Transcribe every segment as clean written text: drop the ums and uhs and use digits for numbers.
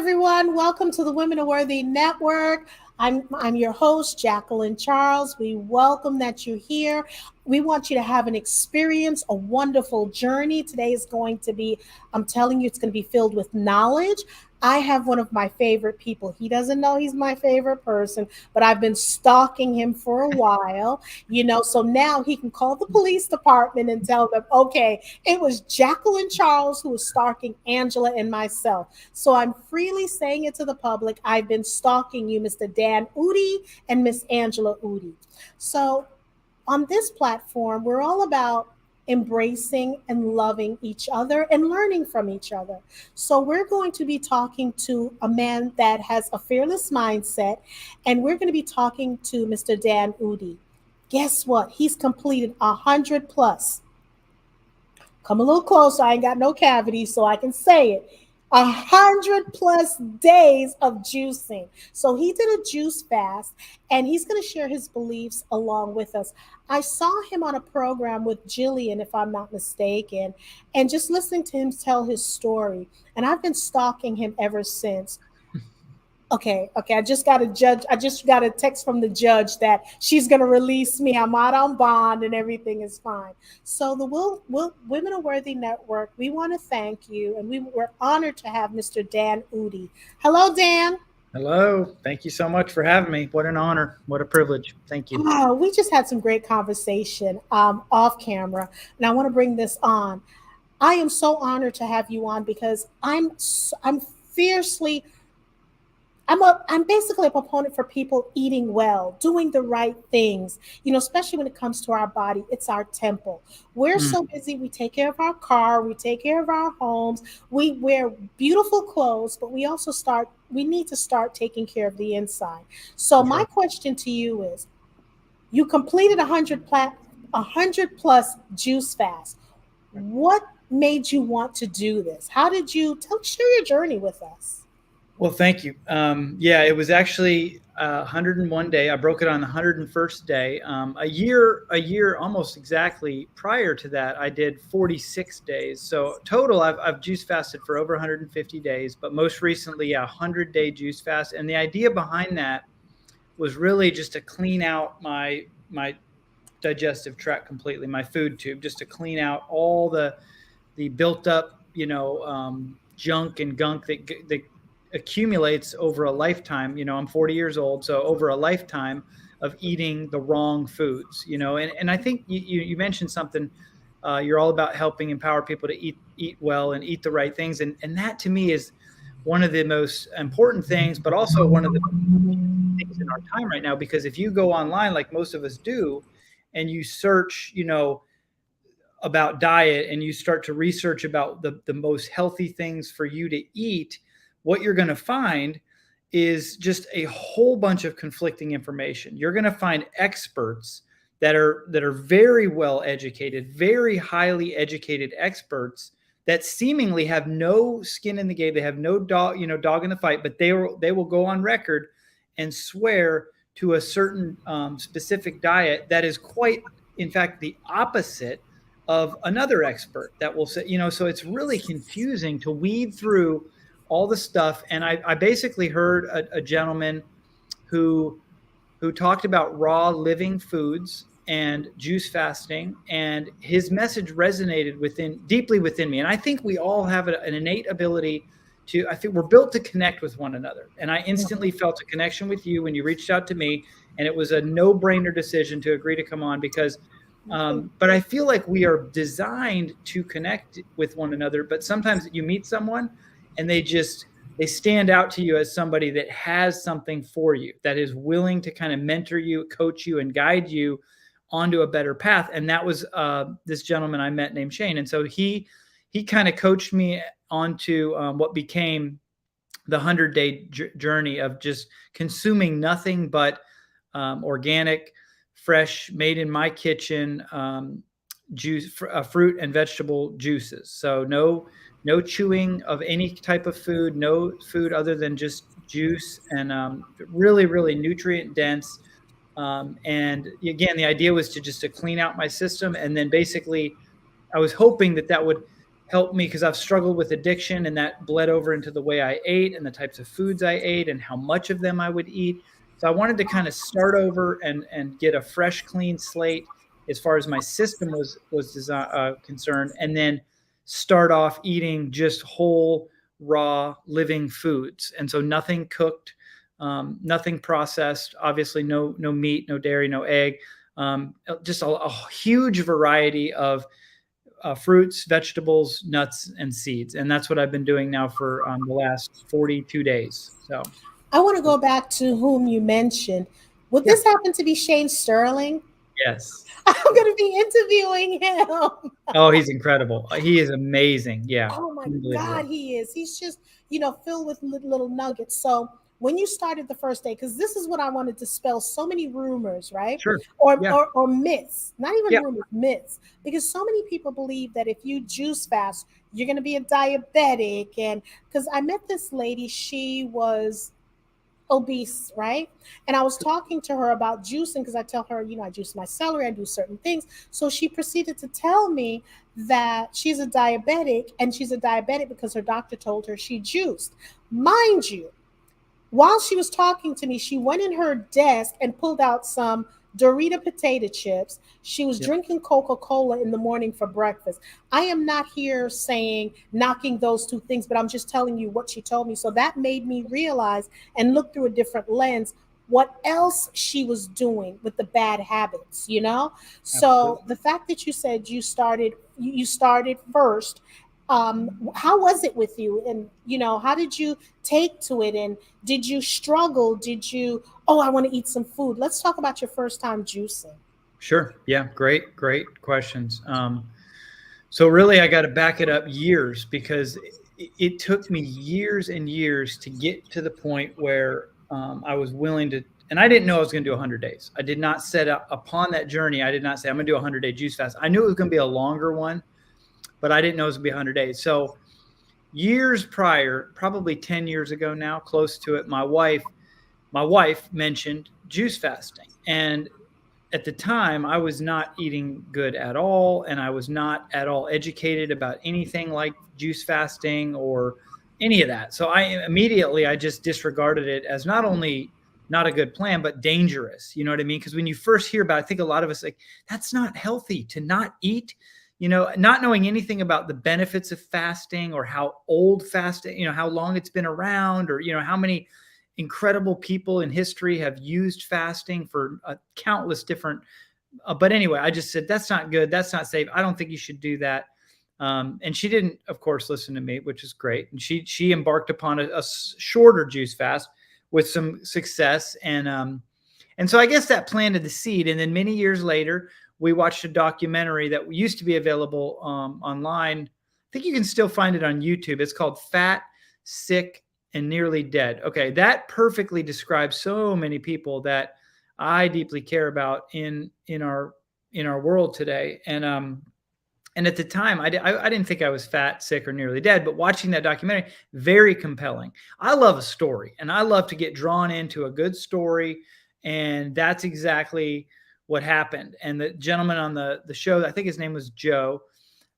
everyone. Welcome to the Women Are Worthy Network. I'm your host, Jacqueline Charles. We welcome that you're here. We want you to have an experience, a wonderful journey. Today is going to be, I'm telling you, it's going to be filled with knowledge. I have one of my favorite people. He doesn't know he's my favorite person, but I've been stalking him for a while, so now he can call the police department and tell them, okay, it was Jacqueline Charles who was stalking Angela and myself. So I'm freely saying it to the public. I've been stalking you, Mr. Dan Udy and Miss Angela Udy. So on this platform, we're all about embracing and loving each other and learning from each other. So we're going to be talking to a man that has a fearless mindset, and we're going to be talking to Mr. Dan Udy. Guess what? He's completed 100 plus. Come a little closer. I ain't got no cavities, so I can say it. 100 plus days of juicing. So he did a juice fast, and he's going to share his beliefs along with us. I saw him on a program with Jillian, if I'm not mistaken, and just listening to him tell his story. And I've been stalking him ever since. Okay. I just got a text from the judge that she's going to release me. I'm out on bond and everything is fine. So the Women Are Worthy Network, we want to thank you, and we're honored to have Mr. Dan Udy. Hello, Dan. Hello. Thank you so much for having me. What an honor. What a privilege. Thank you. We just had some great conversation off camera, and I want to bring this on. I am so honored to have you on because I'm fiercely I'm basically a proponent for people eating well, doing the right things, especially when it comes to our body. It's our temple. We're so busy. We take care of our car. We take care of our homes. We wear beautiful clothes, but we need to start taking care of the inside. So my question to you is, you completed 100 plus juice fast. What made you want to do this? How did you share your journey with us? Well, thank you. It was actually 101 day. I broke it on the 101st day. A year, almost exactly prior to that, I did 46 days. So total, I've juice fasted for over 150 days, but most recently, a 100-day juice fast. And the idea behind that was really just to clean out my digestive tract completely, my food tube, just to clean out all the built up, junk and gunk that accumulates over a lifetime. I'm 40 years old, so over a lifetime of eating the wrong foods, and I think you mentioned something. You're all about helping empower people to eat well and eat the right things, and that to me is one of the most important things, but also one of the things in our time right now, because if you go online like most of us do and you search about diet and you start to research about the most healthy things for you to eat, what you're going to find is just a whole bunch of conflicting information. You're going to find experts that are very well educated, very highly educated experts that seemingly have no skin in the game. They have no dog in the fight, but they will go on record and swear to a certain specific diet that is quite, in fact, the opposite of another expert that will say, so it's really confusing to weed through all the stuff. And I basically heard a gentleman who talked about raw living foods and juice fasting, and his message resonated deeply within me. And I think we all have an innate ability I think we're built to connect with one another. And I instantly felt a connection with you when you reached out to me, and it was a no-brainer decision to agree to come on because but I feel like we are designed to connect with one another, but sometimes you meet someone and they stand out to you as somebody that has something for you, that is willing to kind of mentor you, coach you, and guide you onto a better path. And that was this gentleman I met named Shane. And so he kind of coached me onto what became the 100-day journey of just consuming nothing but organic, fresh, made in my kitchen juice, fruit and vegetable juices. So no chewing of any type of food, no food other than just juice, and really, really nutrient dense. And again, the idea was to clean out my system. And then basically I was hoping that would helped me because I've struggled with addiction, and that bled over into the way I ate and the types of foods I ate and how much of them I would eat. So I wanted to kind of start over and get a fresh, clean slate as far as my system concerned, and then start off eating just whole, raw, living foods. And so nothing cooked, nothing processed. Obviously, no meat, no dairy, no egg. Just a huge variety of fruits, vegetables, nuts, and seeds. And that's what I've been doing now for the last 42 days. So, I want to go back to whom you mentioned. Would yeah. this happen to be Shane Sterling? Yes. I'm going to be interviewing him. Oh, he's incredible. He is amazing. Yeah. Oh my God, Unbelievable. he is. He's just, filled with little nuggets. So when you started the first day, because this is what I wanted to spell so many rumors, right? Sure. Or, Yeah. or myths, not even Yeah. rumors, myths. Because so many people believe that if you juice fast, you're going to be a diabetic. And because I met this lady, she was obese, right? And I was talking to her about juicing because I tell her, I juice my celery, I do certain things. So she proceeded to tell me that she's a diabetic, and she's a diabetic because her doctor told her she juiced. Mind you, while she was talking to me, she went in her desk and pulled out some Dorita potato chips. She was Yep. drinking Coca-Cola in the morning for breakfast. I am not here saying knocking those two things, but I'm just telling you what she told me. So that made me realize and look through a different lens what else she was doing with the bad habits. So Absolutely. the fact that you said you started first, how was it with you? And how did you take to it? And did you struggle? Did you, oh, I want to eat some food? Let's talk about your first time juicing. Sure. Yeah. Great questions. So really, I got to back it up years because it took me years and years to get to the point where I was willing to, and I didn't know I was going to do 100 days. I did not set up upon that journey. I did not say I'm going to do a 100-day juice fast. I knew it was going to be a longer one, but I didn't know it was going to be 100 days. So years prior, probably 10 years ago now, close to it, my wife mentioned juice fasting. And at the time, I was not eating good at all, and I was not at all educated about anything like juice fasting or any of that. So I just disregarded it as not only not a good plan, but dangerous. You know what I mean? Because when you first hear about it, I think a lot of us like, that's not healthy to not eat. Not knowing anything about the benefits of fasting or how old fasting, how long it's been around, or how many incredible people in history have used fasting for countless different. But anyway, I just said, that's not good. That's not safe. I don't think you should do that. And she didn't, of course, listen to me, which is great. And she embarked upon a shorter juice fast with some success. And so I guess that planted the seed. And then many years later, we watched a documentary that used to be available online. I think you can still find it on YouTube. It's called Fat, Sick, and Nearly Dead. Okay, that perfectly describes so many people that I deeply care about in our world today. And at the time, I didn't think I was fat, sick, or nearly dead. But watching that documentary, very compelling. I love a story, and I love to get drawn into a good story, and that's exactly what happened. And the gentleman on the show, I think his name was Joe.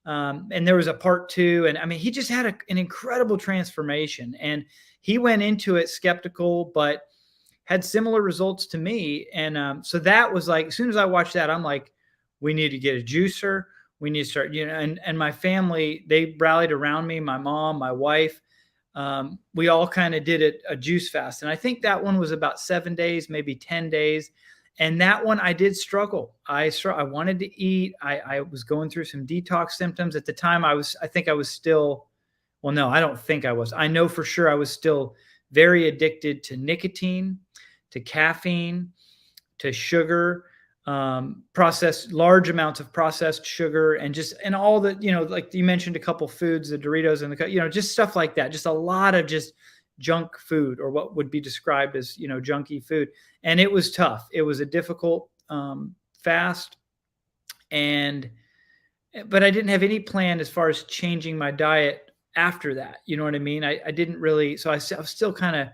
And there was a part 2, and I mean, he just had an incredible transformation, and he went into it skeptical, but had similar results to me. And so that was like, as soon as I watched that, I'm like, we need to get a juicer. We need to start, and my family, they rallied around me, my mom, my wife. We all kind of did a juice fast. And I think that one was about 7 days, maybe 10 days. And that one, I did struggle. I wanted to eat. I was going through some detox symptoms at the time. I think I was still, well, no, I don't think I was. I know for sure I was still very addicted to nicotine, to caffeine, to sugar, large amounts of processed sugar, and all the, like you mentioned, a couple foods, the Doritos and just stuff like that. Just a lot of just junk food, or what would be described as, junky food. And it was tough. It was a difficult fast. But I didn't have any plan as far as changing my diet after that. You know what I mean? I didn't really, so I was still kind of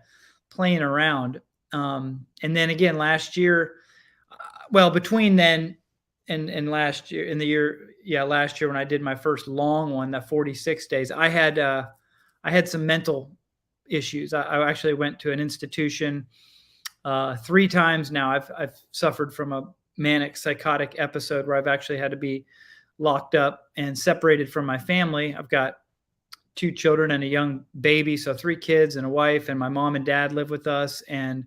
playing around. And then again, last year, well, between then and last year last year when I did my first long one, that 46 days, I had some mental issues. I actually went to an institution 3 times now. I've suffered from a manic psychotic episode where I've actually had to be locked up and separated from my family. I've got 2 children and a young baby, so 3 kids and a wife, and my mom and dad live with us. And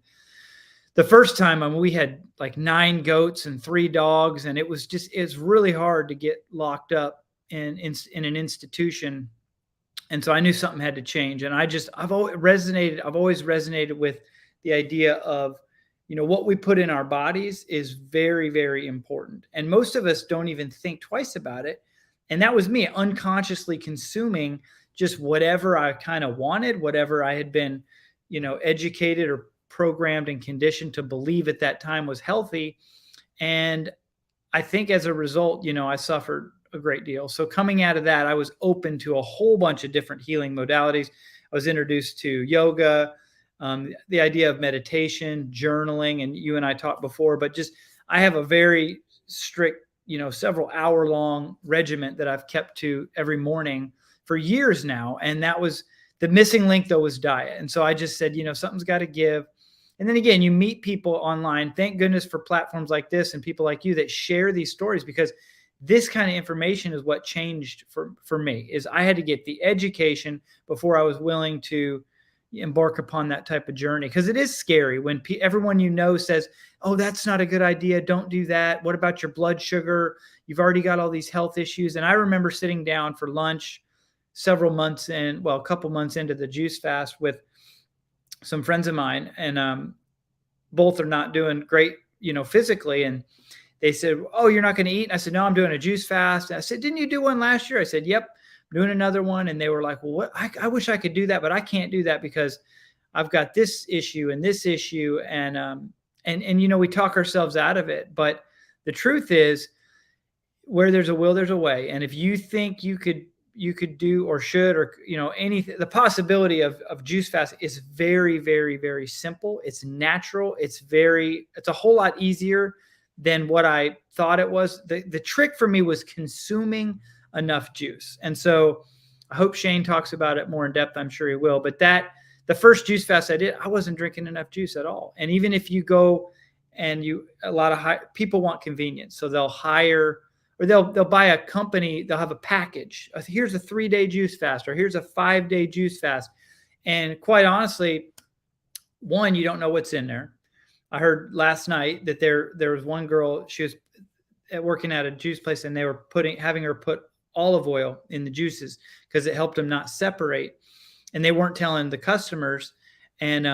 the first time, I mean, we had like 9 goats and 3 dogs, and it's really hard to get locked up in an institution. And so I knew something had to change. And I've always resonated with the idea of, what we put in our bodies is very, very important. And most of us don't even think twice about it. And that was me unconsciously consuming just whatever I kind of wanted, whatever I had been, educated or programmed and conditioned to believe at that time was healthy. And I think as a result, I suffered a great deal. So coming out of that, I was open to a whole bunch of different healing modalities. I was introduced to yoga, the idea of meditation, journaling, and you and I talked before, but just, I have a very strict, several hour long regiment that I've kept to every morning for years now. And that was the missing link, though, was diet. And so I just said, something's got to give. And then again, you meet people online. Thank goodness for platforms like this and people like you that share these stories, because this kind of information is what changed for me. Is I had to get the education before I was willing to embark upon that type of journey, because it is scary when everyone says, oh, that's not a good idea, don't do that, what about your blood sugar, you've already got all these health issues. And I remember sitting down for lunch a couple months into the juice fast with some friends of mine, and both are not doing great, physically. And they said, oh, you're not going to eat? And I said, no, I'm doing a juice fast. And I said, didn't you do one last year? I said, yep, I'm doing another one. And they were like, well, what? I wish I could do that, but I can't do that because I've got this issue and this issue. And we talk ourselves out of it. But the truth is, where there's a will, there's a way. And if you think you could do or should, or, anything, the possibility of juice fast is very, very, very simple. It's natural. It's a whole lot easier than what I thought it was. The trick for me was consuming enough juice. And so I hope Shane talks about it more in depth. I'm sure he will. But the first juice fast I did, I wasn't drinking enough juice at all. And even if you go and a lot of people want convenience. So they'll hire, or they'll buy a company, they'll have a package. Here's a 3-day juice fast, or here's a 5-day juice fast. And quite honestly, one, you don't know what's in there. I heard last night that there was one girl, she was working at a juice place, and they were having her put olive oil in the juices because it helped them not separate. And they weren't telling the customers, and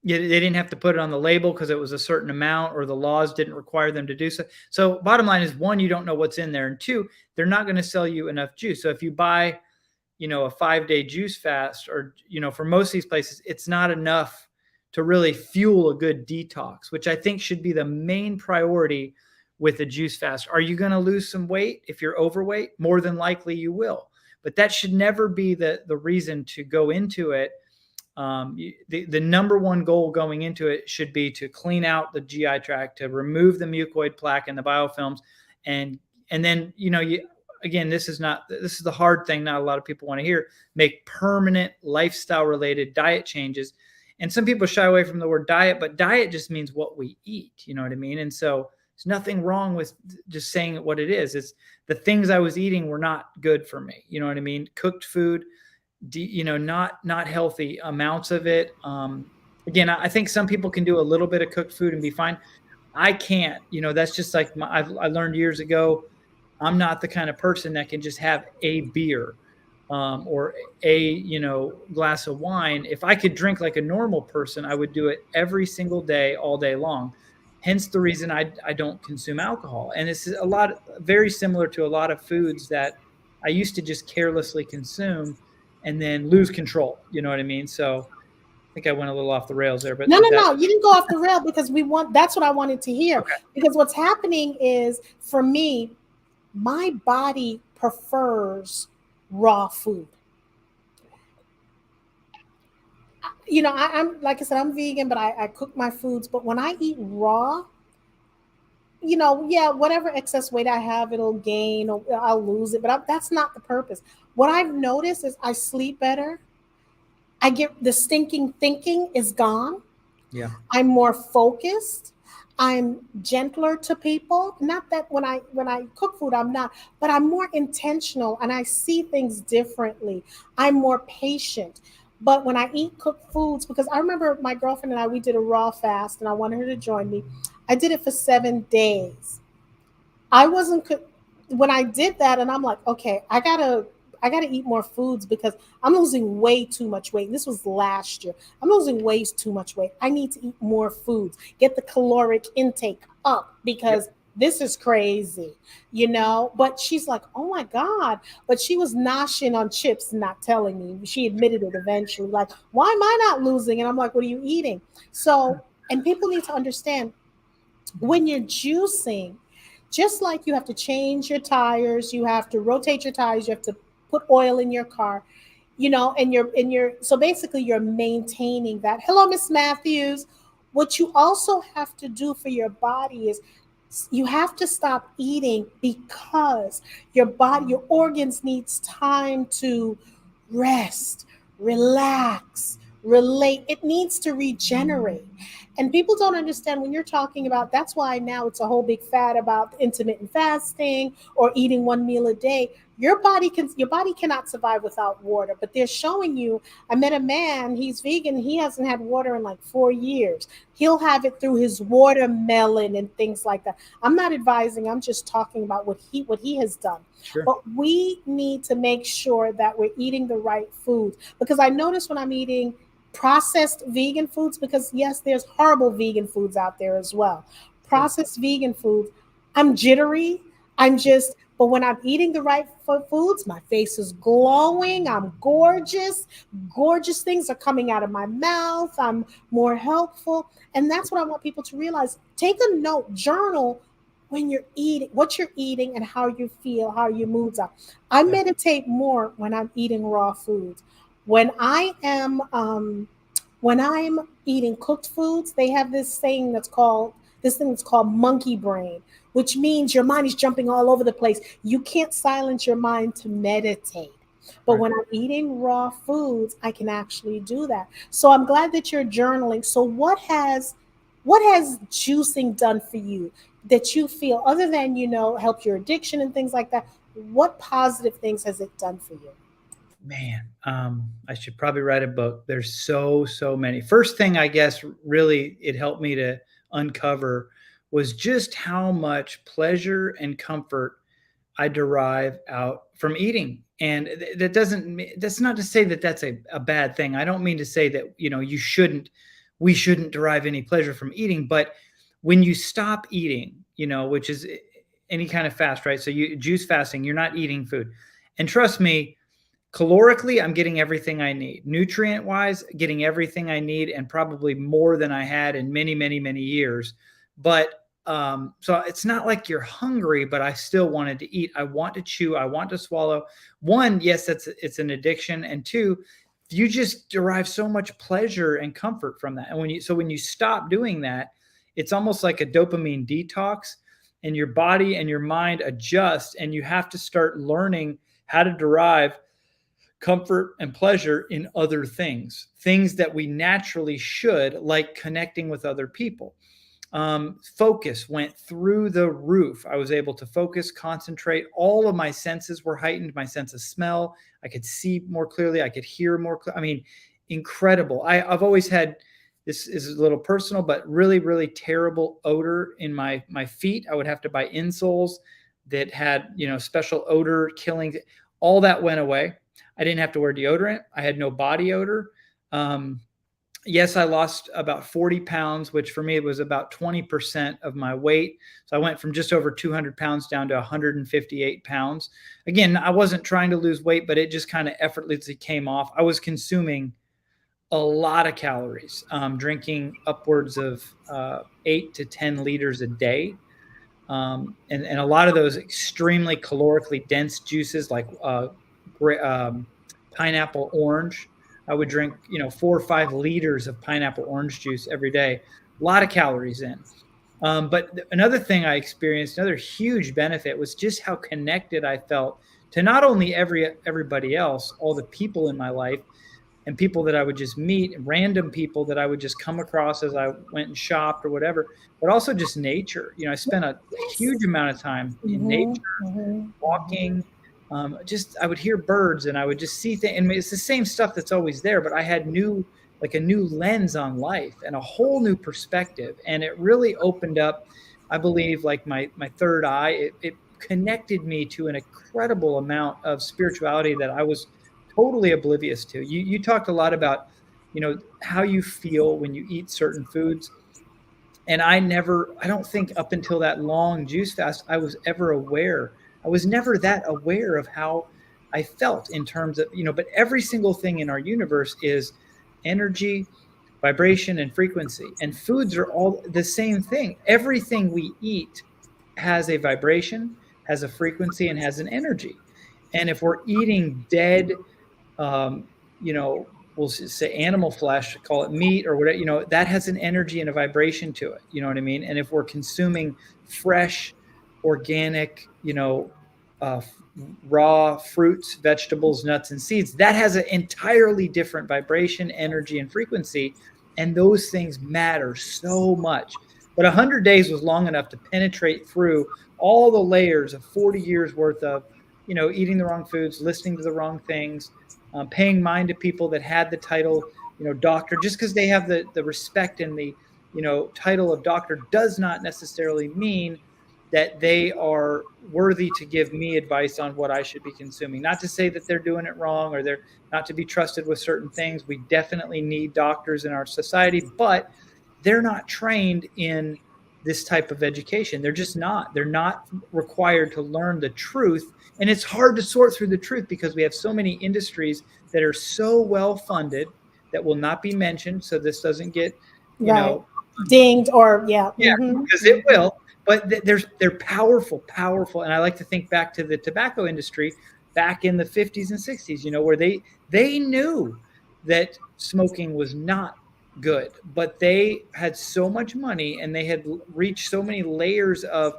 they didn't have to put it on the label because it was a certain amount, or the laws didn't require them to do so. So bottom line is, one, you don't know what's in there. And two, they're not going to sell you enough juice. So if you buy, a 5-day juice fast, or, for most of these places, it's not enough to really fuel a good detox, which I think should be the main priority with a juice fast. Are you going to lose some weight? If you're overweight, more than likely you will. But that should never be the reason to go into it. The number one goal going into it should be to clean out the GI tract, to remove the mucoid plaque and the biofilms. And then, again, this is the hard thing not a lot of people want to hear, make permanent lifestyle related diet changes. And some people shy away from the word diet, but diet just means what we eat. You know what I mean? And so there's nothing wrong with just saying what it is. It's the things I was eating were not good for me. You know what I mean? Cooked food, not healthy amounts of it. Again, I think some people can do a little bit of cooked food and be fine. I can't. That's just like I learned years ago. I'm not the kind of person that can just have a beer. Or a glass of wine. If I could drink like a normal person, I would do it every single day, all day long. Hence the reason I don't consume alcohol. And this is very similar to a lot of foods that I used to just carelessly consume and then lose control. You know what I mean? So I think I went a little off the rails there. But no, you didn't go off the rail, because that's what I wanted to hear. Okay. Because what's happening is, for me, my body prefers raw food. I'm like I said, I'm vegan, but I cook my foods. But when I eat raw, yeah, whatever excess weight I have, it'll gain or I'll lose it, but that's not the purpose. What I've noticed is I sleep better. I get the stinking thinking is gone. Yeah. I'm more focused. I'm gentler to people. Not that when I cook food I'm not, but I'm more intentional and I see things differently. I'm more patient. But when I eat cooked foods, because I remember my girlfriend and I, we did a raw fast and I wanted her to join me. I did it for 7 days. I wasn't when I did that, and I'm like, okay, I gotta eat more foods because I'm losing way too much weight. This was last year. I'm losing way too much weight. I need to eat more foods, get the caloric intake up Yep. because this is crazy. But she's like, oh my God. But she was noshing on chips and not telling me. She admitted it eventually, like, why am I not losing? And I'm like, what are you eating? So, and people need to understand when you're juicing, just like you have to change your tires, you have to rotate your tires, you have to put oil in your car, and you're so basically you're maintaining that. Hello, Miss Matthews. What you also have to do for your body is you have to stop eating because your body, your organs needs time to rest, relax, relate. It needs to regenerate. And people don't understand when you're talking about, that's why now it's a whole big fad about intermittent fasting or eating one meal a day. Your body cannot survive without water. But they're showing you, I met a man, he's vegan, he hasn't had water in like 4 years. He'll have it through his watermelon and things like that. I'm not advising, I'm just talking about what he has done. Sure. But we need to make sure that we're eating the right foods, because I notice when I'm eating processed vegan foods, because yes, there's horrible vegan foods out there as well. Sure. Processed vegan foods, I'm jittery. But when I'm eating the right foods, my face is glowing. I'm gorgeous. Gorgeous things are coming out of my mouth. I'm more helpful. And that's what I want people to realize. Take a note, journal when you're eating, what you're eating and how you feel, how your moods are. I Yeah. meditate more when I'm eating raw foods. When I am when I'm eating cooked foods, they have this thing that's called monkey brain, which means your mind is jumping all over the place. You can't silence your mind to meditate. But Right. when I'm eating raw foods, I can actually do that. So I'm glad that you're journaling. So what has juicing done for you that you feel, other than help your addiction and things like that? What positive things has it done for you? Man, I should probably write a book. There's so many. First thing, I guess, really it helped me to uncover was just how much pleasure and comfort I derive out from eating. And that doesn't, that's not to say that that's a bad thing. I don't mean to say that, we shouldn't derive any pleasure from eating. But when you stop eating, which is any kind of fast, right? So you juice fasting, you're not eating food. And trust me, calorically, I'm getting everything I need. Nutrient wise, getting everything I need, and probably more than I had in many, many, many years. But so it's not like you're hungry, but I still wanted to eat. I want to chew. I want to swallow. One, yes, it's an addiction, and two, you just derive so much pleasure and comfort from that. And when you stop doing that, it's almost like a dopamine detox, and your body and your mind adjust, and you have to start learning how to derive comfort and pleasure in other things that we naturally should, like connecting with other people. Focus went through the roof. I was able to focus, concentrate. All of my senses were heightened. My sense of smell, I could see more clearly. I could hear more. I mean, incredible. I've always had, this is a little personal, but really, really terrible odor in my feet. I would have to buy insoles that had, special odor killing. All that went away. I didn't have to wear deodorant. I had no body odor. Yes, I lost about 40 pounds, which for me was about 20% of my weight. So I went from just over 200 pounds down to 158 pounds. Again, I wasn't trying to lose weight, but it just kind of effortlessly came off. I was consuming a lot of calories, drinking upwards of 8 to 10 liters a day. And a lot of those extremely calorically dense juices like pineapple orange. I would drink, 4 or 5 liters of pineapple orange juice every day. A lot of calories in. But another thing I experienced, another huge benefit, was just how connected I felt to not only everybody else, all the people in my life, and people that I would just meet, random people that I would just come across as I went and shopped or whatever, but also just nature. You know, I spent a Yes. huge amount of time in nature, Mm-hmm, mm-hmm, mm-hmm. walking. Just I would hear birds and I would just see things. And it's the same stuff that's always there, but I had like a new lens on life and a whole new perspective. And it really opened up, I believe, like my third eye. It connected me to an incredible amount of spirituality that I was totally oblivious to. You talked a lot about, how you feel when you eat certain foods. And I don't think up until that long juice fast, I was ever aware. I was never that aware of how I felt in terms of, but every single thing in our universe is energy, vibration, and frequency. And foods are all the same thing. Everything we eat has a vibration, has a frequency, and has an energy. And if we're eating dead, um, you know, we'll say animal flesh, call it meat or whatever, that has an energy and a vibration to it. You know what I mean? And if we're consuming fresh, organic, uh, raw fruits, vegetables, nuts, and seeds, that has an entirely different vibration, energy, and frequency. And those things matter so much. But 100 days was long enough to penetrate through all the layers of 40 years worth of, eating the wrong foods, listening to the wrong things, paying mind to people that had the title, doctor. Just because they have the respect and the, title of doctor does not necessarily mean that they are worthy to give me advice on what I should be consuming. Not to say that they're doing it wrong or they're not to be trusted with certain things. We definitely need doctors in our society, but they're not trained in this type of education. They're just not. They're not required to learn the truth. And it's hard to sort through the truth because we have so many industries that are so well funded that will not be mentioned. So this doesn't get, you Right. know, Dinged or yeah. yeah, Mm-hmm, because it mm-hmm. will. But they're powerful, powerful. And I like to think back to the tobacco industry back in the 50s and 60s, where they knew that smoking was not good, but they had so much money and they had reached so many layers of,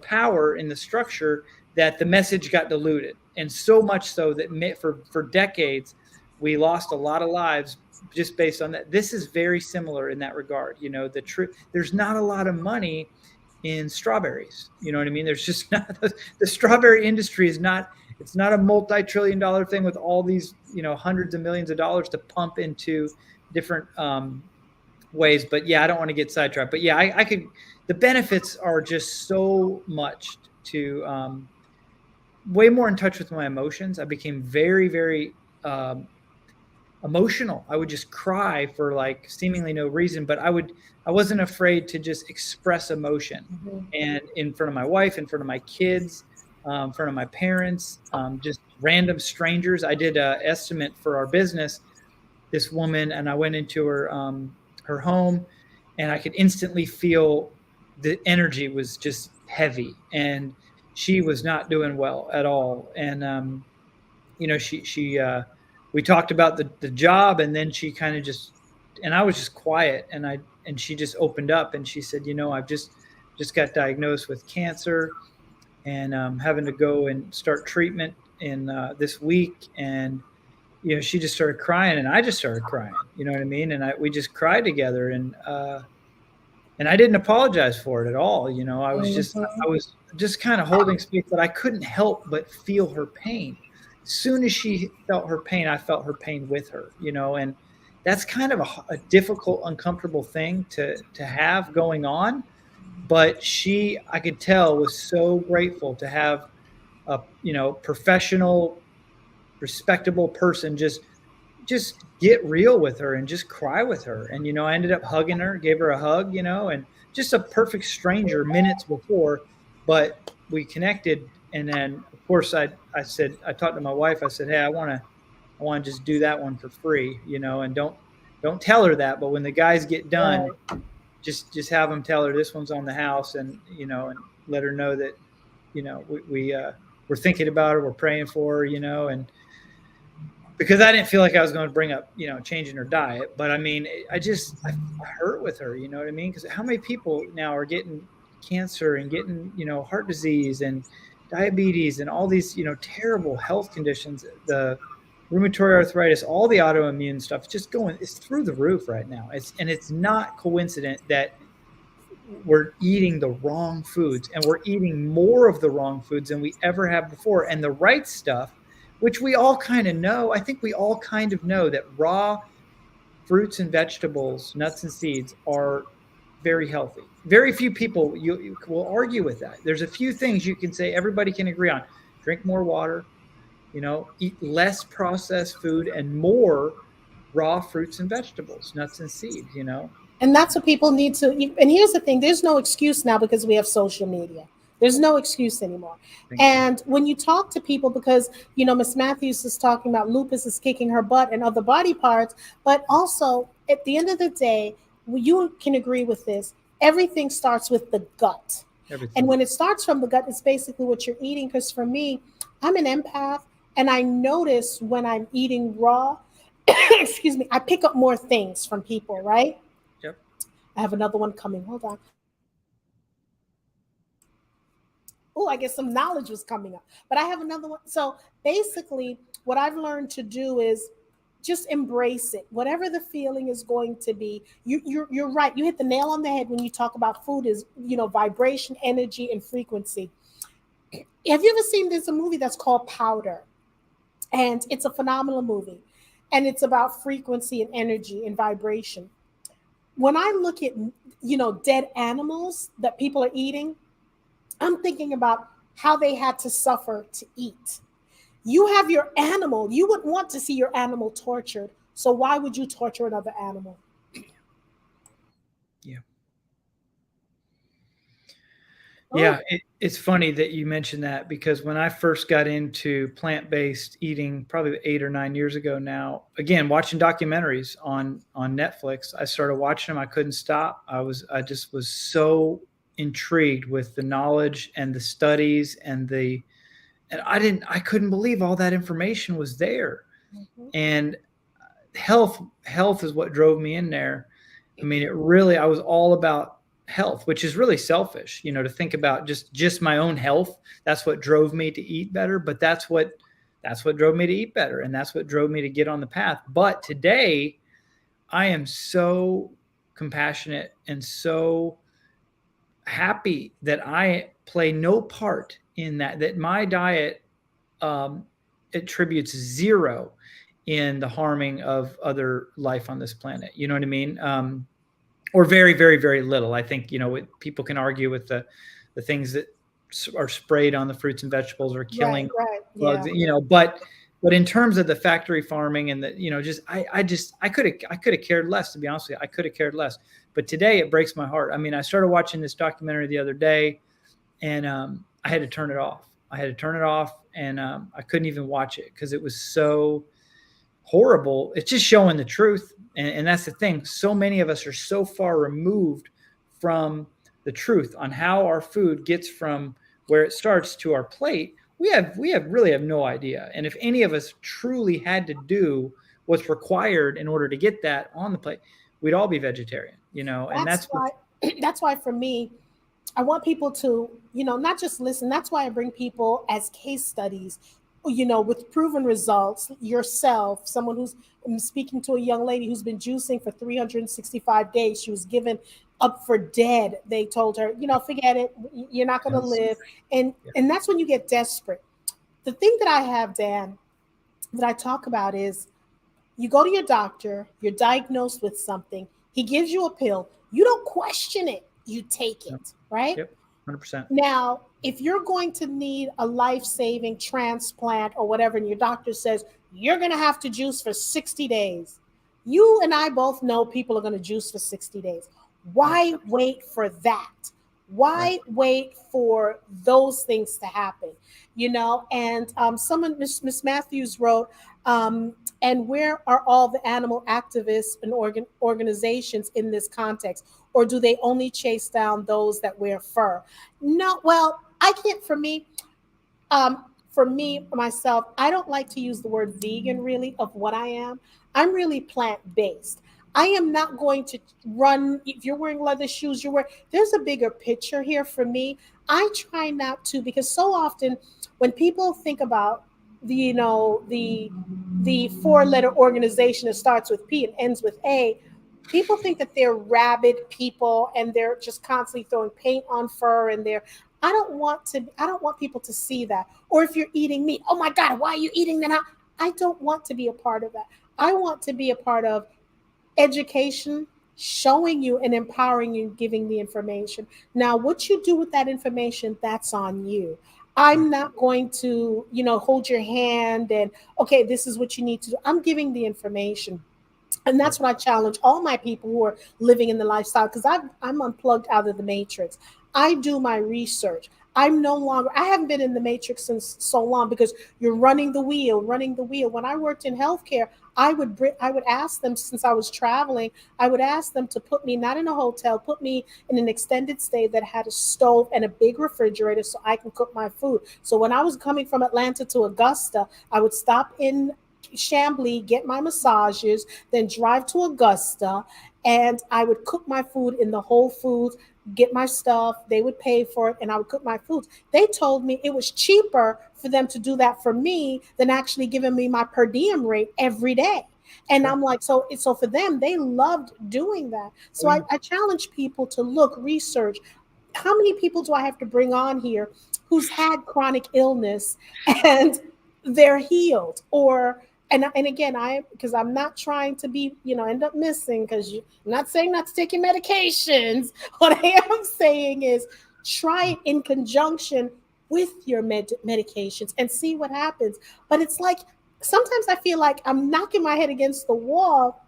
power in the structure that the message got diluted. And so much so that for decades we lost a lot of lives just based on that. This is very similar in that regard. The truth, there's not a lot of money in strawberries. You know what I mean? There's just not the strawberry industry is not, it's not a multi-trillion-dollar thing with all these, hundreds of millions of dollars to pump into different ways. But yeah, I don't want to get sidetracked. But yeah, I could, the benefits are just so much to way more in touch with my emotions. I became very, very emotional. I would just cry for like seemingly no reason, but I wasn't afraid to just express emotion, Mm-hmm. and in front of my wife, in front of my kids, in front of my parents, just random strangers. I did a estimate for our business, this woman, and I went into her home, and I could instantly feel the energy was just heavy, and she was not doing well at all. And she we talked about the job, and then she kind of just, and I was just quiet, and she just opened up and she said, I've just got diagnosed with cancer, and having to go and start treatment in this week. And she just started crying, and I just started crying. You know what I mean? And we just cried together, and I didn't apologize for it at all. I was just kind of holding space, but I couldn't help but feel her pain. As soon as she felt her pain, I felt her pain with her. And that's kind of a difficult, uncomfortable thing to have going on. But she, I could tell, was so grateful to have a professional, respectable person just get real with her and just cry with her. And I ended up hugging her, gave her a hug, and just a perfect stranger minutes before, but we connected. And then of course I said, I talked to my wife, I said, hey, I want to just do that one for free, and don't tell her that, but when the guys get done, Right. just have them tell her this one's on the house, and and let her know that we're thinking about her, we're praying for her, and because I didn't feel like I was going to bring up, changing her diet. But I mean, I hurt with her, you know what I mean? Because how many people now are getting cancer and getting, heart disease and diabetes and all these, terrible health conditions, the rheumatoid arthritis, all the autoimmune stuff, it's through the roof right now. It's not coincident that we're eating the wrong foods, and we're eating more of the wrong foods than we ever have before. And the right stuff, which we all kind of know, I think we all kind of know that raw fruits and vegetables, nuts and seeds are very healthy. Very few people you will argue with that. There's a few things you can say everybody can agree on. Drink more water, eat less processed food and more raw fruits and vegetables, nuts and seeds. And that's what people need to. And here's the thing: there's no excuse now because we have social media. There's no excuse anymore. Thank you. And when you talk to people, because Miss Matthews is talking about lupus is kicking her butt and other body parts, but also at the end of the day, you can agree with this. Everything starts with the gut. Everything. And when it starts from the gut, it's basically what you're eating. Because for me, I'm an empath, and I notice when I'm eating raw, excuse me, I pick up more things from people, right? Yep. I have another one coming. Hold on. Oh, I guess some knowledge was coming up. But I have another one. So basically, what I've learned to do is just embrace it. Whatever the feeling is going to be, you're right. You hit the nail on the head when you talk about food is, vibration, energy, and frequency. Have you ever seen, there's a movie that's called Powder? And it's a phenomenal movie. And it's about frequency and energy and vibration. When I look at, dead animals that people are eating, I'm thinking about how they had to suffer to eat. You have your animal, you would want to see your animal tortured. So why would you torture another animal? Yeah. Oh. Yeah, it's funny that you mentioned that, because when I first got into plant-based eating, probably 8 or 9 years ago now, again, watching documentaries on Netflix, I started watching them. I couldn't stop. I just was so intrigued with the knowledge and the studies and I couldn't believe all that information was there. Mm-hmm. And health is what drove me in there. I mean, I was all about health, which is really selfish, to think about just my own health. That's what drove me to eat better, but that's what drove me to eat better, and that's what drove me to get on the path. But today I am so compassionate and so happy that I play no part in that my diet attributes zero in the harming of other life on this planet. You know what I mean? Or very, very, very little. I think, people can argue with the things that are sprayed on the fruits and vegetables or killing bugs, Yeah. but in terms of the factory farming and I could have cared less, to be honest with you. I could have cared less. But today it breaks my heart. I mean, I started watching this documentary the other day, and I had to turn it off. And I couldn't even watch it because it was so horrible. It's just showing the truth. And that's the thing. So many of us are so far removed from the truth on how our food gets from where it starts to our plate. We really have no idea. And if any of us truly had to do what's required in order to get that on the plate, we'd all be vegetarian, and That's why that's why for me, I want people to, not just listen. That's why I bring people as case studies, with proven results. Yourself, someone who's, I'm speaking to a young lady who's been juicing for 365 days. She was given up for dead. They told her, forget it. You're not going to live. And that's when you get desperate. The thing that I have, Dan, that I talk about is you go to your doctor, you're diagnosed with something. He gives you a pill. You don't question it. You take it, right? Yep, 100%. Now, if you're going to need a life-saving transplant or whatever, and your doctor says you're going to have to juice for 60 days, you and I both know people are going to juice for 60 days. Why wait for that? Why wait for those things to happen? And someone, Miss Matthews wrote, and where are all the animal activists and organizations in this context? Or do they only chase down those that wear fur? No, well, I can't, for me, for me, myself, I don't like to use the word vegan really of what I am. I'm really plant based. I am not going to run. If you're wearing leather shoes, there's a bigger picture here for me. I try not to, because so often when people think about the four-letter organization that starts with P and ends with A, people think that they're rabid people and they're just constantly throwing paint on fur and they're I don't want people to see that. Or if you're eating meat, oh my God, why are you eating that? I don't want to be a part of that. I want to be a part of education, showing you and empowering you, giving the information. Now, what you do with that information, that's on you. I'm not going to, hold your hand and, okay, this is what you need to do. I'm giving the information. And that's what I challenge all my people who are living in the lifestyle, because I'm unplugged out of the matrix. I do my research. I haven't been in the matrix since so long, because you're running the wheel. When I worked in healthcare, I would ask them, since I was traveling, I would ask them to put me not in a hotel, put me in an extended stay that had a stove and a big refrigerator so I can cook my food. So when I was coming from Atlanta to Augusta, I would stop in Chambly, get my massages, then drive to Augusta, and I would cook my food in the Whole Foods, get my stuff. They would pay for it, and I would cook my foods. They told me it was cheaper for them to do that for me than actually giving me my per diem rate every day. And Sure. I'm like, so for them, they loved doing that. Oh, So yeah. I challenge people to look, research. How many people do I have to bring on here who's had chronic illness and they're healed? Or and again, because I'm not trying to be, end up missing, because I'm not saying not to take your medications. What I am saying is try it in conjunction with your medications and see what happens. But it's like sometimes I feel like I'm knocking my head against the wall,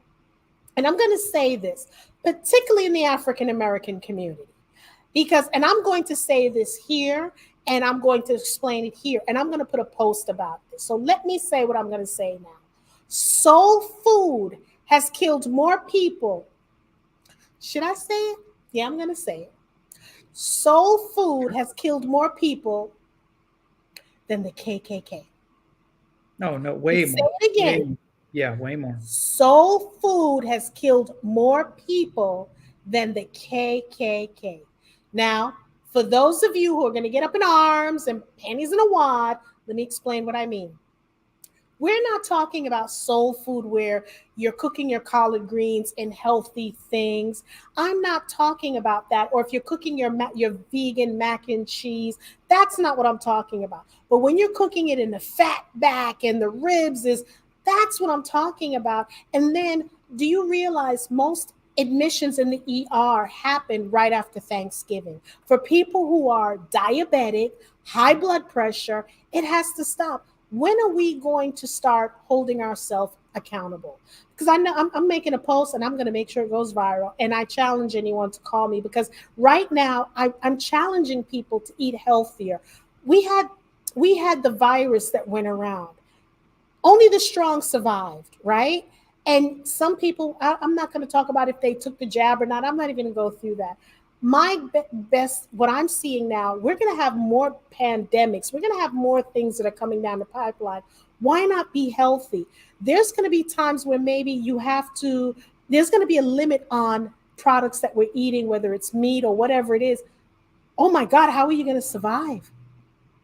and I'm going to say this, particularly in the African American community, because, and I'm going to say this here, and I'm going to explain it here, and I'm going to put a post about this. So let me say what I'm going to say now. Soul food has killed more people. Should I say it? Yeah, I'm going to say it. Soul food has killed more people than the KKK. No, no, Let me way say more. it Way again. more. Yeah, way more. Soul food has killed more people than the KKK. Now, for those of you who are going to get up in arms and panties in a wad, let me explain what I mean. We're not talking about soul food where you're cooking your collard greens and healthy things. I'm not talking about that. Or if you're cooking your vegan mac and cheese, that's not what I'm talking about. But when you're cooking it in the fat back and the ribs, that's what I'm talking about. And then, do you realize most admissions in the ER happen right after Thanksgiving? For people who are diabetic, high blood pressure, it has to stop. When are we going to start holding ourselves accountable? Because I know I'm making a post and I'm going to make sure it goes viral. And I challenge anyone to call me, because right now I'm challenging people to eat healthier. We had we had the virus that went around. Only the strong survived, right? And some people, I'm not going to talk about if they took the jab or not. I'm not even going to go through that. Best, what I'm seeing now, we're going to have more pandemics. We're going to have more things that are coming down the pipeline. Why not be healthy? There's going to be times where maybe there's going to be a limit on products that we're eating, whether it's meat or whatever it is. Oh my God, how are you going to survive?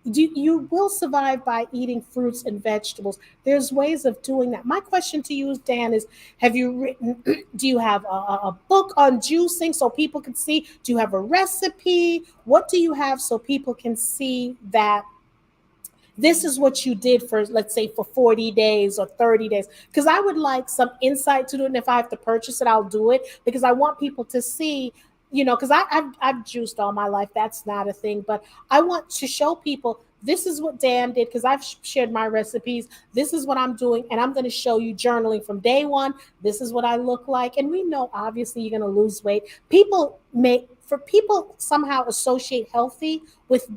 You will survive by eating fruits and vegetables. There's ways of doing that. My question to you, Dan, is have you written, do you have a book on juicing so people can see? Do you have a recipe? What do you have so people can see that this is what you did for, let's say, for 40 days or 30 days? Because I would like some insight to do it. And if I have to purchase it, I'll do it, because I want people to see, because I've juiced all my life. That's not a thing. But I want to show people this is what Dan did, because I've shared my recipes. This is what I'm doing. And I'm going to show you journaling from day one. This is what I look like. And we know, obviously, you're going to lose weight. People somehow associate healthy with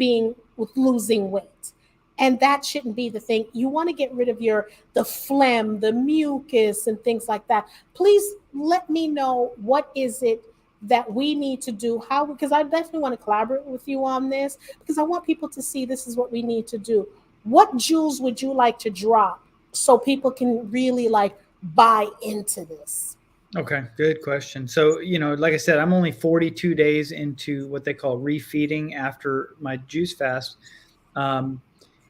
losing weight. And that shouldn't be the thing. You want to get rid of the phlegm, the mucus, and things like that. Please let me know, what is it that we need to do? Because I definitely want to collaborate with you on this, because I want people to see this is what we need to do. what jewels would you like to drop so people can really like buy into this? Okay, good question. So, like I said, I'm only 42 days into what they call refeeding after my juice fast. Um,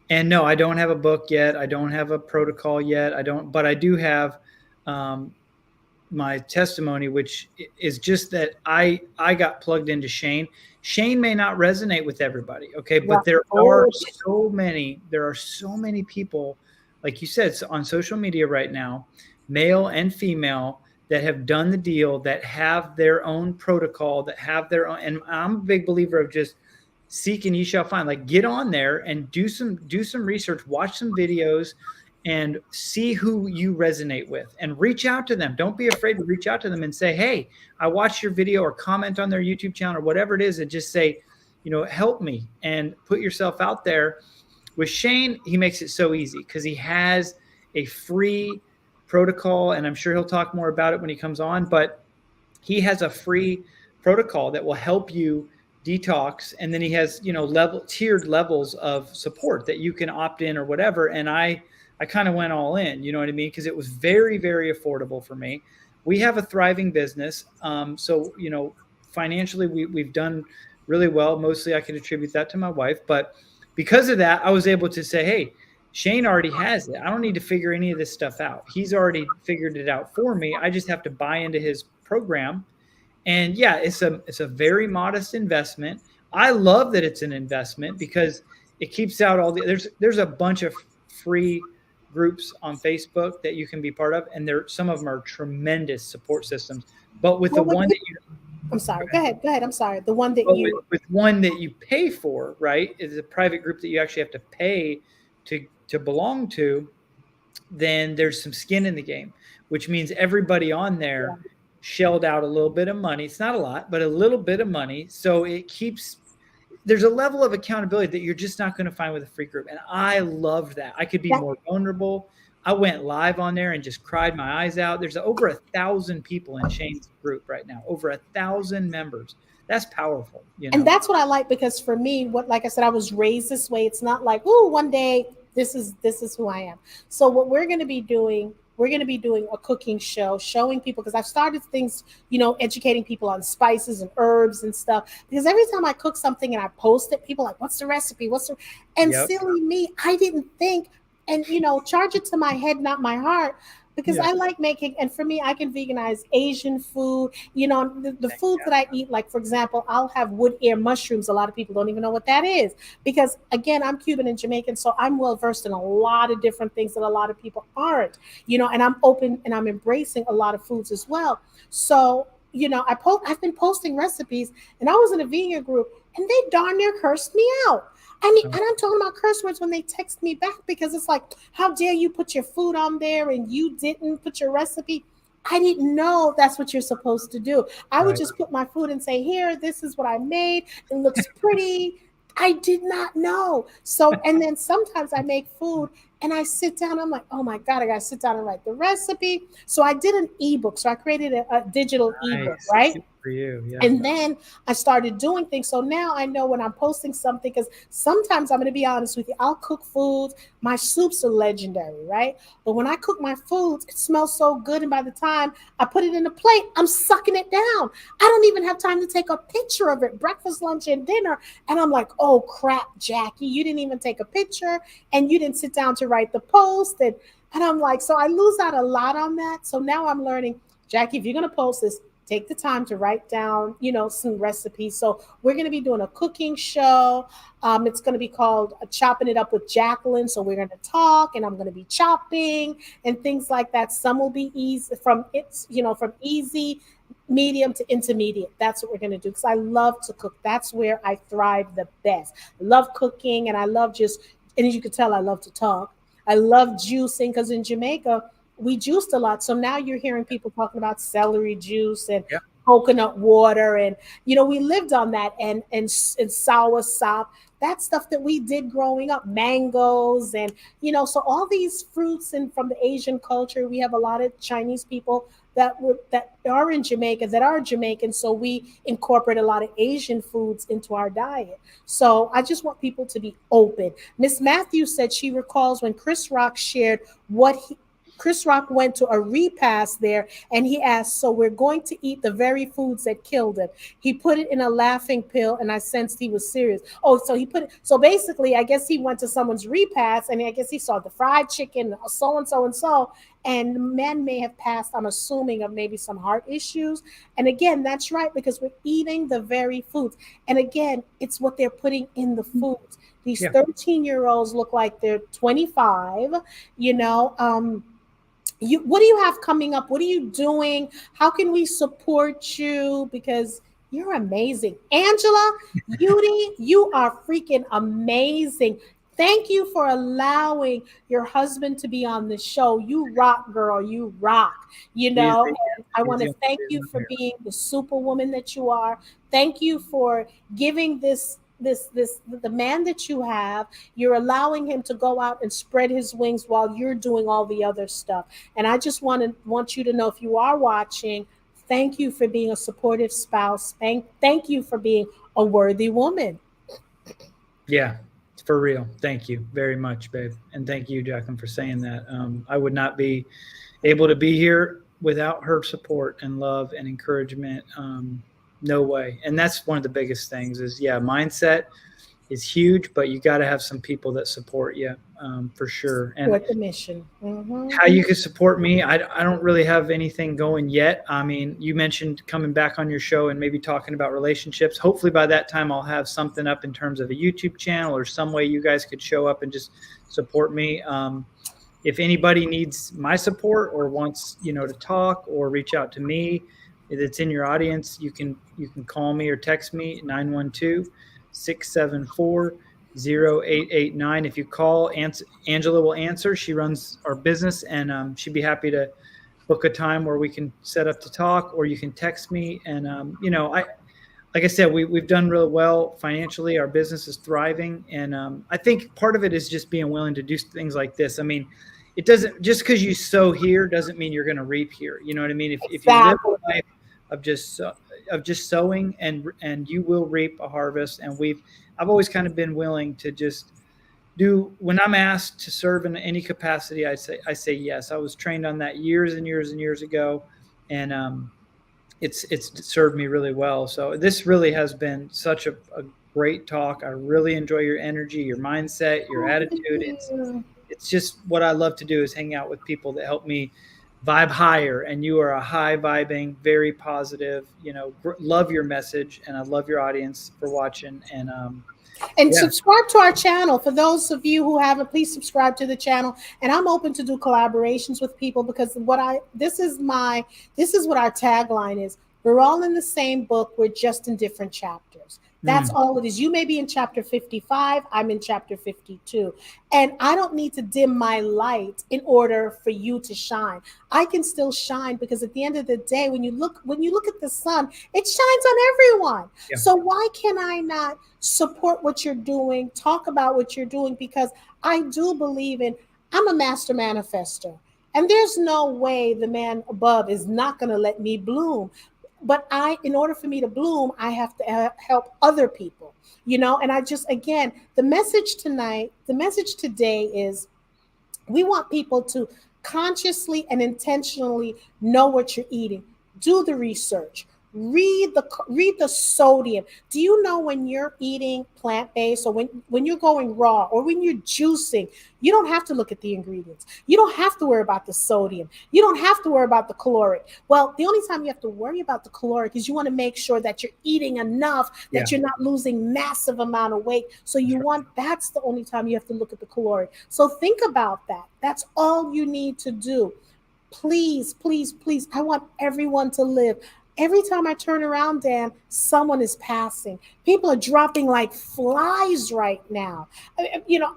and no, I don't have a book yet. I don't have a protocol yet. But I do have um, my testimony, which is just that I got plugged into Shane. Shane may not resonate with everybody, okay, Right. but there Oh, are so many people, like you said, on social media right now, male and female, that have done the deal, that have their own protocol, that have their own. And I'm a big believer of just seek and ye shall find. Like, get on there and do some research, watch some videos, and see who you resonate with and reach out to them. Don't be afraid to reach out to them and say, hey, I watched your video, or comment on their YouTube channel or whatever it is, and just say, help me, and put yourself out there. With Shane, he makes it so easy because he has a free protocol, and I'm sure he'll talk more about it when he comes on, but he has a free protocol that will help you detox, and then he has tiered levels of support that you can opt in or whatever. And I kind of went all in, you know what I mean, because it was very, very affordable for me. We have a thriving business, so financially we've done really well. Mostly I can attribute that to my wife, but because of that, I was able to say, hey, Shane already has it. I don't need to figure any of this stuff out. He's already figured it out for me. I just have to buy into his program. And yeah, it's a very modest investment. I love that it's an investment because it keeps out all there's a bunch of free groups on Facebook that you can be part of, and some of them are tremendous support systems. But with the one that you I'm sorry. Go ahead. Go ahead. I'm sorry. The one that with one that you pay for, right, is a private group that you actually have to pay to belong to. Then there's some skin in the game, which means everybody on there shelled out a little bit of money. It's not a lot, but a little bit of money. So there's a level of accountability that you're just not going to find with a free group. And I loved that. I could be more vulnerable. I went live on there and just cried my eyes out. There's over 1,000 people in Shane's group right now, over 1,000 members. That's powerful. And that's what I like, because for me, like I said, I was raised this way. It's not like, oh, one day this is who I am. So what we're going to be doing, a cooking show, showing people, because I've started things, educating people on spices and herbs and stuff. Because every time I cook something and I post it, people are like, what's the recipe? And silly me, I didn't think, and charge it to my head, not my heart. Because I like making, and for me, I can veganize Asian food. The foods that I eat, like, for example, I'll have wood ear mushrooms. A lot of people don't even know what that is, because again, I'm Cuban and Jamaican, so I'm well versed in a lot of different things that a lot of people aren't, and I'm open and I'm embracing a lot of foods as well. So, I've been posting recipes, and I was in a vegan group, and they darn near cursed me out. I mean, and I'm talking about curse words when they text me back, because it's like, how dare you put your food on there and you didn't put your recipe? I didn't know that's what you're supposed to do. I would just put my food and say, here, this is what I made. It looks pretty. I did not know. So, and then sometimes I make food and I sit down, I'm like, oh my God, I got to sit down and write the recipe. So I did an ebook. So I created a digital ebook, right? For you, yeah. And then I started doing things. So now I know when I'm posting something, because sometimes, I'm going to be honest with you, I'll cook foods. My soups are legendary, right? But when I cook my foods, it smells so good. And by the time I put it in a plate, I'm sucking it down. I don't even have time to take a picture of it, breakfast, lunch, and dinner. And I'm like, oh, crap, Jackie, you didn't even take a picture, and you didn't sit down to write the post. And I'm like, so I lose out a lot on that. So now I'm learning, Jackie, if you're going to post this, take the time to write down, some recipes. So we're going to be doing a cooking show. It's going to be called Chopping It Up with Jacqueline. So we're going to talk, and I'm going to be chopping and things like that. Some will be easy, from easy, medium to intermediate. That's what we're going to do, because I love to cook. That's where I thrive the best. I love cooking, and I love and as you can tell, I love to talk. I love juicing, because in Jamaica, we juiced a lot. So now you're hearing people talking about celery juice and coconut water, and we lived on that, and sour sop. That's stuff that we did growing up. Mangoes, and so all these fruits, and from the Asian culture, we have a lot of Chinese people that are in Jamaica, that are Jamaican, so we incorporate a lot of Asian foods into our diet. So I just want people to be open. Miss Matthews said she recalls when Chris Rock shared Chris Rock went to a repast there, and he asked, "So we're going to eat the very foods that killed him." He put it in a laughing pill, and I sensed he was serious. Oh, so he put it, so basically, I guess he went to someone's repast, and I guess he saw the fried chicken, so and so and so, and the man may have passed, I'm assuming, of maybe some heart issues. And again, that's right, because we're eating the very foods. And again, it's what they're putting in the foods. These Yeah. 13-year-olds look like they're 25, you know. What do you have coming up? What are you doing? How can we support you? Because you're amazing. Angela, Udy, you are freaking amazing. Thank you for allowing your husband to be on the show. You rock, girl. You rock. He's the, And I he's want the to only thank you reason I'm for here. being the superwoman that you are. Thank you for giving this the man that you have. You're allowing him to go out and spread his wings while you're doing all the other stuff. And I just want you to know, if you are watching, thank you for being a supportive spouse. Thank you for being a worthy woman. Yeah, for real. Thank you very much, babe. And thank you, Jacqueline, for saying that. I would not be able to be here without her support and love and encouragement. No way. And that's one of the biggest things is, yeah, mindset is huge, but you got to have some people that support you, for sure. And Support the mission. Mm-hmm. how you could support me, I don't really have anything going yet. I mean, you mentioned coming back on your show and maybe talking about relationships. Hopefully by that time I'll have something up in terms of a YouTube channel or some way you guys could show up and just support me. If anybody needs my support or wants, to talk or reach out to me, if it's in your audience, you can call me or text me 912-674-0889. If you call, Angela will answer. She runs our business, and she'd be happy to book a time where we can set up to talk, or you can text me. And like I said, we've done really well financially. Our business is thriving, and I think part of it is just being willing to do things like this. I mean, it doesn't, just because you sow here doesn't mean you're going to reap here. You know what I mean? If you live Exactly. a life of just sowing, and you will reap a harvest. And I've always kind of been willing to just do, when I'm asked to serve in any capacity, I say yes. I was trained on that years and years and years ago, and it's served me really well. So this really has been such a great talk. I really enjoy your energy, your mindset, your Oh, thank attitude. you. It's just what I love to do is hang out with people that help me vibe higher. And you are a high vibing, very positive, love your message, and I love your audience for watching. And And yeah, subscribe to our channel. For those of you who haven't, please subscribe to the channel. And I'm open to do collaborations with people, because this is what our tagline is. We're all in the same book. We're just in different chapters. That's mm, all it is. You may be in chapter 55. I'm in chapter 52. And I don't need to dim my light in order for you to shine. I can still shine, because at the end of the day, when you look at the sun, it shines on everyone. yeah, So why can I not support what you're doing, talk about what you're doing? Because I do believe I'm a master manifester. And there's no way the man above is not going to let me bloom. But in order for me to bloom, I have to help other people, and I just, again, the message today is, we want people to consciously and intentionally know what you're eating. Do the research. Read the sodium. Do you know, when you're eating plant-based, or when you're going raw, or when you're juicing, you don't have to look at the ingredients. You don't have to worry about the sodium. You don't have to worry about the caloric. Well, the only time you have to worry about the caloric is you want to make sure that you're eating enough, yeah, that you're not losing massive amount of weight. So that's right. that's the only time you have to look at the caloric. So think about that. That's all you need to do. Please, please, please. I want everyone to live. Every time I turn around, Dan, someone is passing. People are dropping like flies right now.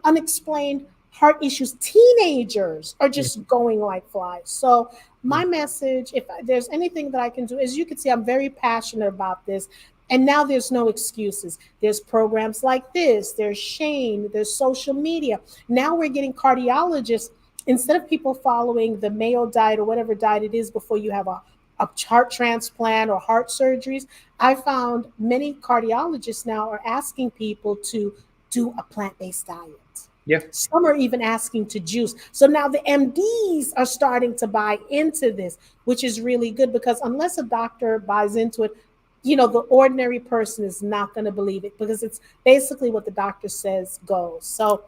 Unexplained heart issues. Teenagers are Yeah. just going like flies. So My message, if there's anything that I can do, as you can see, I'm very passionate about this. And now there's no excuses. There's programs like this, there's Shane, there's social media. Now we're getting cardiologists, instead of people following the Mayo diet or whatever diet it is before you have a heart transplant or heart surgeries. I found many cardiologists now are asking people to do a plant-based diet. Yeah. Some are even asking to juice. So now the MDs are starting to buy into this, which is really good, because unless a doctor buys into it, the ordinary person is not going to believe it, because it's basically what the doctor says goes. So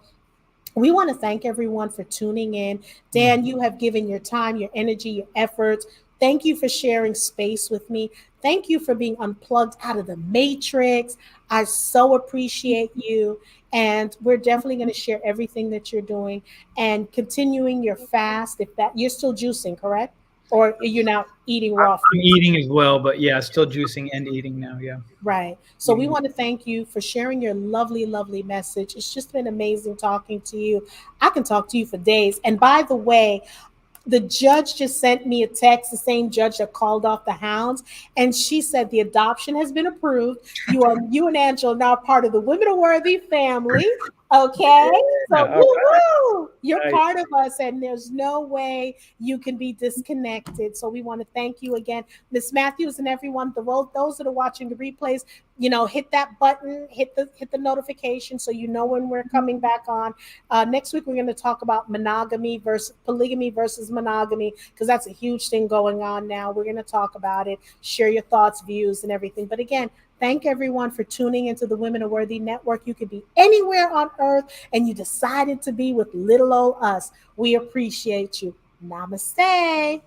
we want to thank everyone for tuning in. Dan, you have given your time, your energy, your efforts. Thank you for sharing space with me. Thank you for being unplugged out of the matrix. I so appreciate you. And we're definitely going to share everything that you're doing and continuing your fast. If that, you're still juicing, correct? Or you're now eating raw I'm foods? eating as well, but yeah, still juicing and eating now. Yeah. Right. So we Eating. want to thank you for sharing your lovely, lovely message. It's just been amazing talking to you. I can talk to you for days. And by the way, the judge just sent me a text, the same judge that called off the hounds, and she said the adoption has been approved. You and Angela are now part of the Women Are Worthy family. Okay, Yeah. so All right. woo, you're Nice. part of us, and there's no way you can be disconnected. So we want to thank you again, Miss Matthews, and everyone. Those that are watching the replays, hit that button, hit the notification, so you know when we're coming back on. Next week we're going to talk about monogamy versus polygamy versus monogamy, because that's a huge thing going on now. We're going to talk about it, share your thoughts, views, and everything. But again, thank everyone for tuning into the Women Are Worthy Network. You could be anywhere on earth, and you decided to be with little old us. We appreciate you. Namaste.